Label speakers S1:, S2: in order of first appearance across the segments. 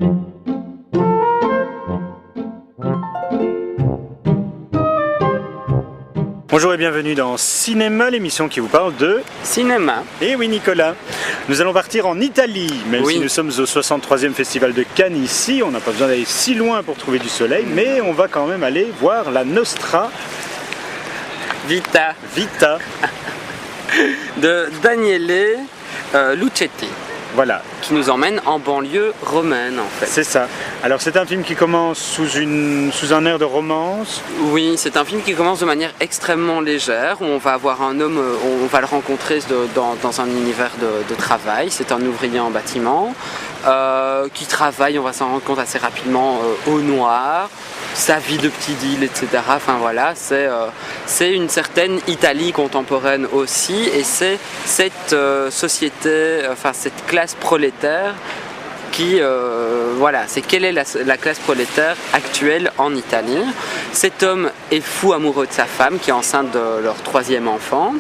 S1: Bonjour et bienvenue dans Cinéma, l'émission qui vous parle de
S2: cinéma.
S1: Et oui Nicolas, nous allons partir en Italie, même si nous sommes au 63e Festival de Cannes ici, on n'a pas besoin d'aller si loin pour trouver du soleil, mais on va quand même aller voir la Nostra
S2: Vita de Daniele Lucetti.
S1: Voilà.
S2: Qui nous emmène en banlieue romaine en fait.
S1: C'est ça. Alors c'est un film qui commence sous un air de romance.
S2: Oui, c'est un film qui commence de manière extrêmement légère, où on va avoir un homme, on va le rencontrer dans un univers de travail. C'est un ouvrier en bâtiment qui travaille, on va s'en rendre compte assez rapidement, au noir. Sa vie de petit deal, etc. Enfin voilà, c'est une certaine Italie contemporaine aussi, et c'est cette société, enfin cette classe prolétaire qui, voilà, c'est quelle est la classe prolétaire actuelle en Italie. Cet homme est fou amoureux de sa femme qui est enceinte de leur 3e enfant.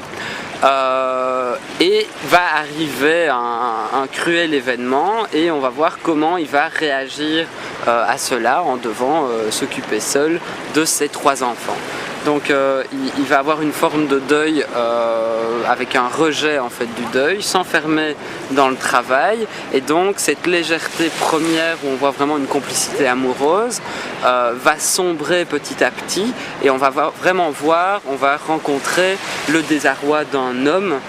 S2: Et va arriver un cruel événement et on va voir comment il va réagir à cela en devant s'occuper seul de ses 3 enfants. Donc il va avoir une forme de deuil avec un rejet en fait du deuil, s'enfermer dans le travail, et donc cette légèreté première où on voit vraiment une complicité amoureuse va sombrer petit à petit, et on va on va rencontrer le désarroi d'un homme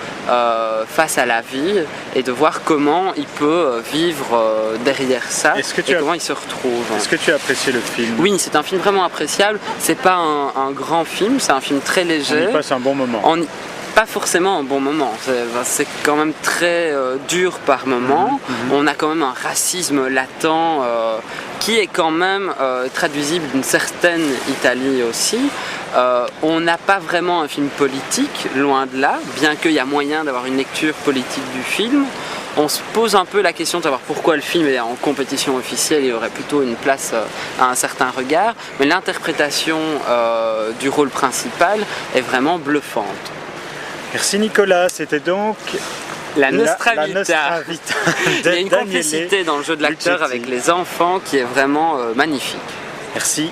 S2: face à la vie, et de voir comment il peut vivre derrière ça et comment il se retrouve.
S1: Est-ce que tu as apprécié le film?
S2: Oui, c'est un film vraiment appréciable. C'est pas un grand film, c'est un film très léger.
S1: On y passe un bon moment.
S2: Pas forcément un bon moment, c'est quand même très dur par moment. On a quand même un racisme latent qui est quand même traduisible d'une certaine Italie aussi. On n'a pas vraiment un film politique, loin de là, bien qu'il y a moyen d'avoir une lecture politique du film. On se pose un peu la question de savoir pourquoi le film est en compétition officielle, il aurait plutôt une place à un certain regard, mais l'interprétation du rôle principal est vraiment bluffante.
S1: Merci Nicolas, c'était donc
S2: la Nostra Vita.
S1: Il
S2: y a une complicité dans le jeu de l'acteur avec les enfants qui est vraiment magnifique.
S1: Merci.